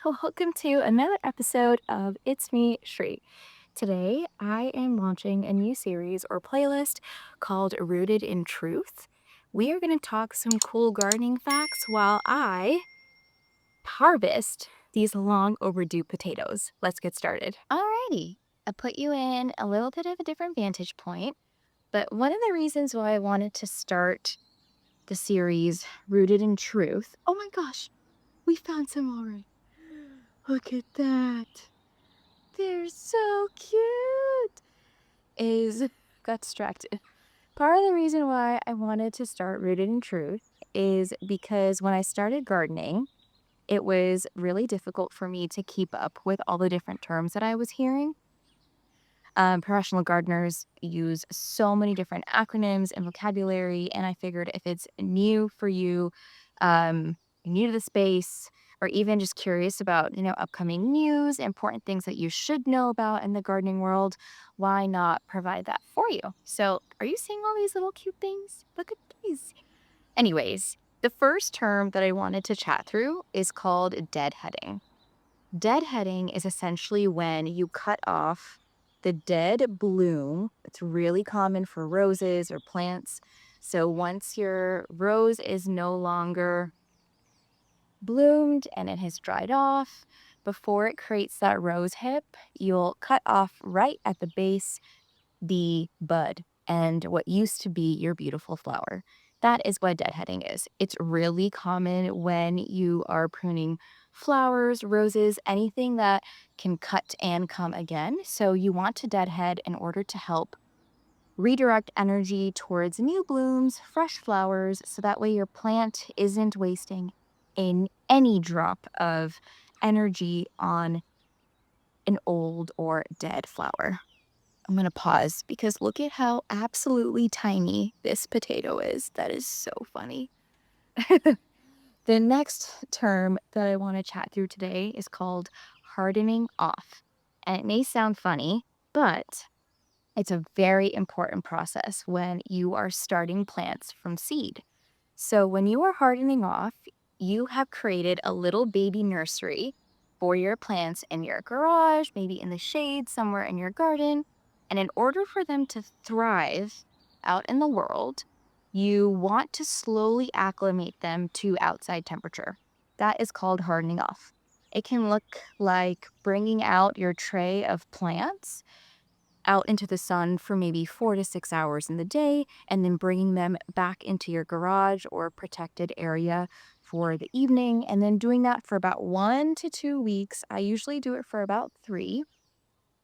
Welcome to another episode of It's Me, Shri. Today, I am launching a new series or playlist called Rooted in Truth. We are going to talk some cool gardening facts while I harvest these long overdue potatoes. Let's get started. Alrighty, I put you in a little bit of a different vantage point, but one of the reasons why I wanted to start the series Rooted in Truth, oh my gosh, we found some already. Look at that. They're so cute. Got distracted. Part of the reason why I wanted to start Rooted in Truth is because when I started gardening, it was really difficult for me to keep up with all the different terms that I was hearing. Professional gardeners use so many different acronyms and vocabulary, and I figured if it's new for you, new to the space, or even just curious about upcoming news, important things that you should know about in the gardening world, why not provide that for you? So, are you seeing all these little cute things? Look at these. Anyways, the first term that I wanted to chat through is called deadheading. Deadheading is essentially when you cut off the dead bloom. It's really common for roses or plants. So once your rose is no longer bloomed and it has dried off, before it creates that rose hip, you'll cut off right at the base the bud and what used to be your beautiful flower. That is what deadheading is. It's really common when you are pruning flowers, roses, anything that can cut and come again. So you want to deadhead in order to help redirect energy towards new blooms, fresh flowers, so that way your plant isn't wasting in any drop of energy on an old or dead flower. I'm going to pause because look at how absolutely tiny this potato is. That is so funny. The next term that I want to chat through today is called hardening off. And it may sound funny, but it's a very important process when you are starting plants from seed. So when you are hardening off, you have created a little baby nursery for your plants in your garage, maybe in the shade somewhere in your garden. And in order for them to thrive out in the world, you want to slowly acclimate them to outside temperature. That is called hardening off. It can look like bringing out your tray of plants out into the sun for maybe 4 to 6 hours in the day, and then bringing them back into your garage or protected area for the evening, and then doing that for about 1 to 2 weeks. I usually do it for about 3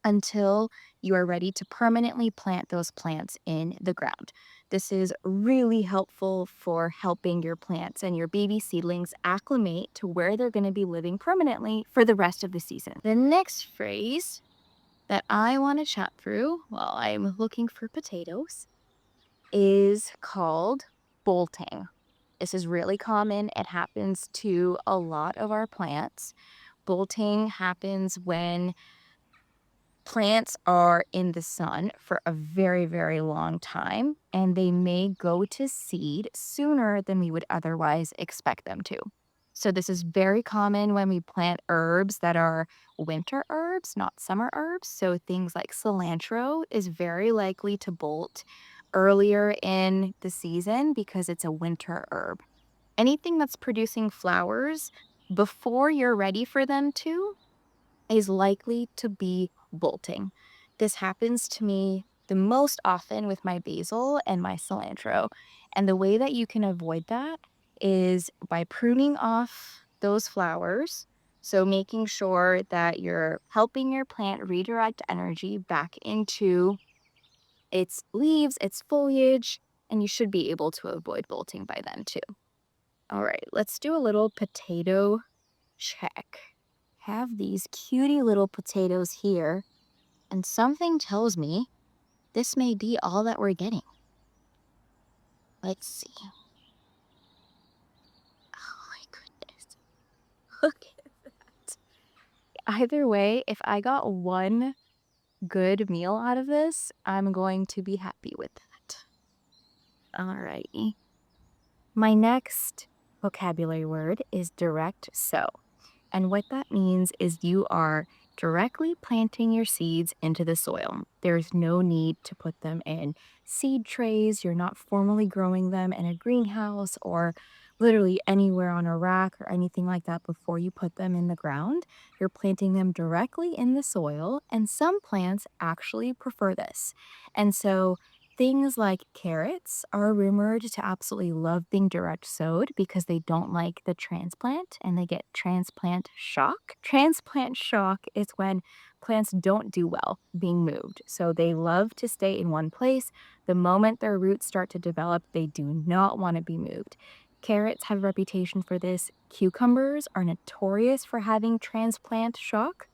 until you are ready to permanently plant those plants in the ground. This is really helpful for helping your plants and your baby seedlings acclimate to where they're going to be living permanently for the rest of the season. The next phrase that I want to chat through while I'm looking for potatoes is called bolting. This is really common. It happens to a lot of our plants. Bolting happens when plants are in the sun for a very, very long time, and they may go to seed sooner than we would otherwise expect them to. So this is very common when we plant herbs that are winter herbs, not summer herbs. So things like cilantro is very likely to bolt earlier in the season because it's a winter herb. Anything that's producing flowers before you're ready for them to is likely to be bolting. This happens to me the most often with my basil and my cilantro. And the way that you can avoid that is by pruning off those flowers. So making sure that you're helping your plant redirect energy back into its leaves, its foliage, and you should be able to avoid bolting by then too. All right, let's do a little potato check. Have these cutie little potatoes here, and something tells me this may be all that we're getting. Let's see. Oh my goodness. Look at that. Either way, if I got one good meal out of this, I'm going to be happy with that. Alrighty. My next vocabulary word is direct sow. And what that means is you are directly planting your seeds into the soil. There's no need to put them in seed trays. You're not formally growing them in a greenhouse or literally anywhere on a rack or anything like that before you put them in the ground. You're planting them directly in the soil, and some plants actually prefer this. And so things like carrots are rumored to absolutely love being direct sowed because they don't like the transplant and they get transplant shock. Transplant shock is when plants don't do well being moved. So they love to stay in one place. The moment their roots start to develop, they do not want to be moved. Carrots have a reputation for this. Cucumbers are notorious for having transplant shock.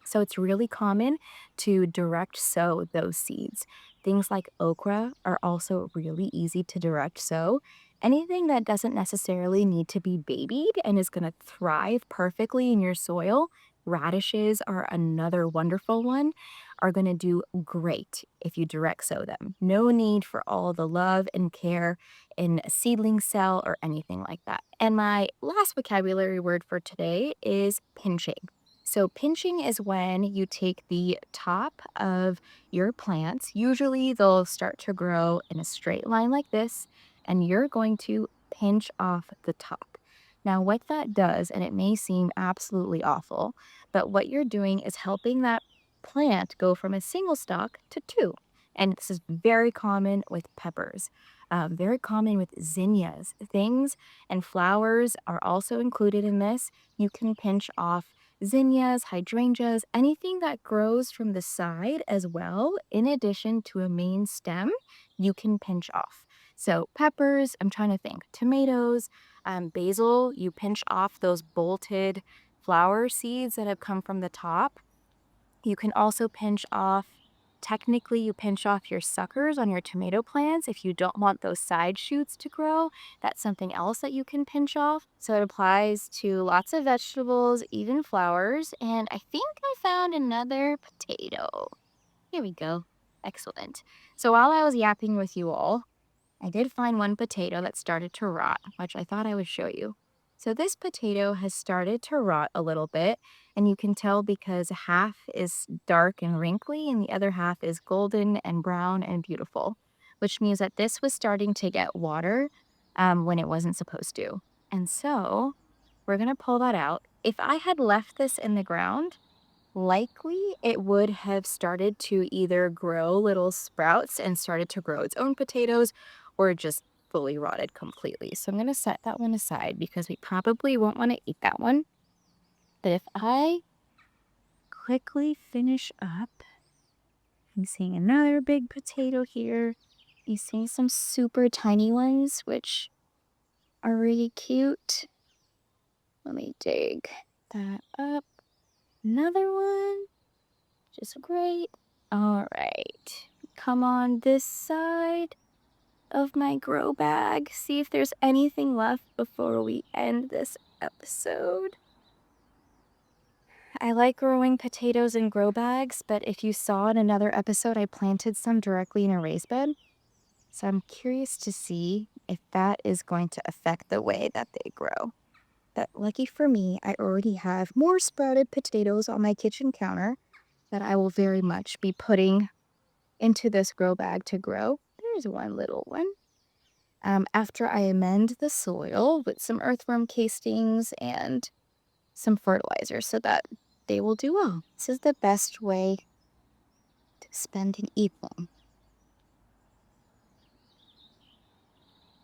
So it's really common to direct sow those seeds. Things like okra are also really easy to direct sow. Anything that doesn't necessarily need to be babied and is going to thrive perfectly in your soil, radishes are another wonderful one, are going to do great if you direct sow them. No need for all the love and care in a seedling cell or anything like that. And my last vocabulary word for today is pinching. So, pinching is when you take the top of your plants. Usually, they'll start to grow in a straight line like this, and you're going to pinch off the top. Now, what that does, and it may seem absolutely awful, but what you're doing is helping that plant go from a single stalk to two. And this is very common with peppers, very common with zinnias. Things and flowers are also included in this. You can pinch off zinnias, hydrangeas, anything that grows from the side as well, in addition to a main stem, you can pinch off. So, peppers, I'm trying to think, tomatoes, basil, you pinch off those bolted flower seeds that have come from the top. You can also pinch off, technically, you pinch off your suckers on your tomato plants if you don't want those side shoots to grow. That's something else that you can pinch off. So it applies to lots of vegetables, even flowers. And I think I found another potato. Here we go. Excellent. So while I was yapping with you all, I did find one potato that started to rot, which I thought I would show you. So this potato has started to rot a little bit, and you can tell because half is dark and wrinkly and the other half is golden and brown and beautiful, which means that this was starting to get water when it wasn't supposed to. And so we're going to pull that out. If I had left this in the ground, likely it would have started to either grow little sprouts and started to grow its own potatoes or just fully rotted completely. So I'm going to set that one aside because we probably won't want to eat that one. But if I quickly finish up, I'm seeing another big potato here. You see some super tiny ones, which are really cute. Let me dig that up. Another one. Just great. All right. Come on this side of my grow bag. See if there's anything left before we end this episode. I like growing potatoes in grow bags, but if you saw in another episode, I planted some directly in a raised bed. So I'm curious to see if that is going to affect the way that they grow. But lucky for me, I already have more sprouted potatoes on my kitchen counter that I will very much be putting into this grow bag to grow. There's one little one. After I amend the soil with some earthworm castings and some fertilizer so that they will do well. This is the best way to spend an evening.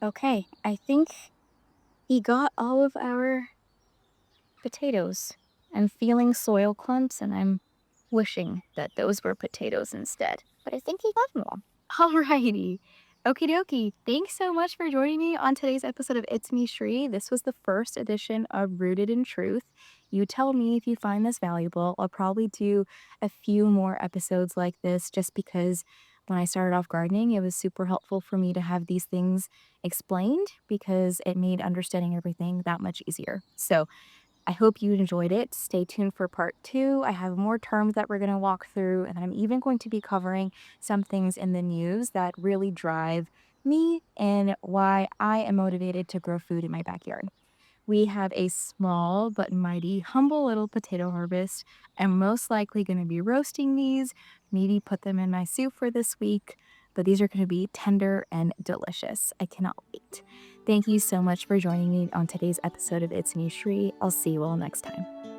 Okay, I think he got all of our potatoes. I'm feeling soil clumps and I'm wishing that those were potatoes instead. But I think he got them all. Alrighty. Okie dokie. Thanks so much for joining me on today's episode of It's Me Shri. This was the first edition of Rooted in Truth. You tell me if you find this valuable. I'll probably do a few more episodes like this just because when I started off gardening, it was super helpful for me to have these things explained because it made understanding everything that much easier. So I hope you enjoyed it. Stay tuned for part 2. I have more terms that we're going to walk through, and I'm even going to be covering some things in the news that really drive me and why I am motivated to grow food in my backyard. We have a small but mighty humble little potato harvest. I'm most likely going to be roasting these, maybe put them in my soup for this week, but these are going to be tender and delicious. I cannot wait. Thank you so much for joining me on today's episode of It's Me Shri. I'll see you all next time.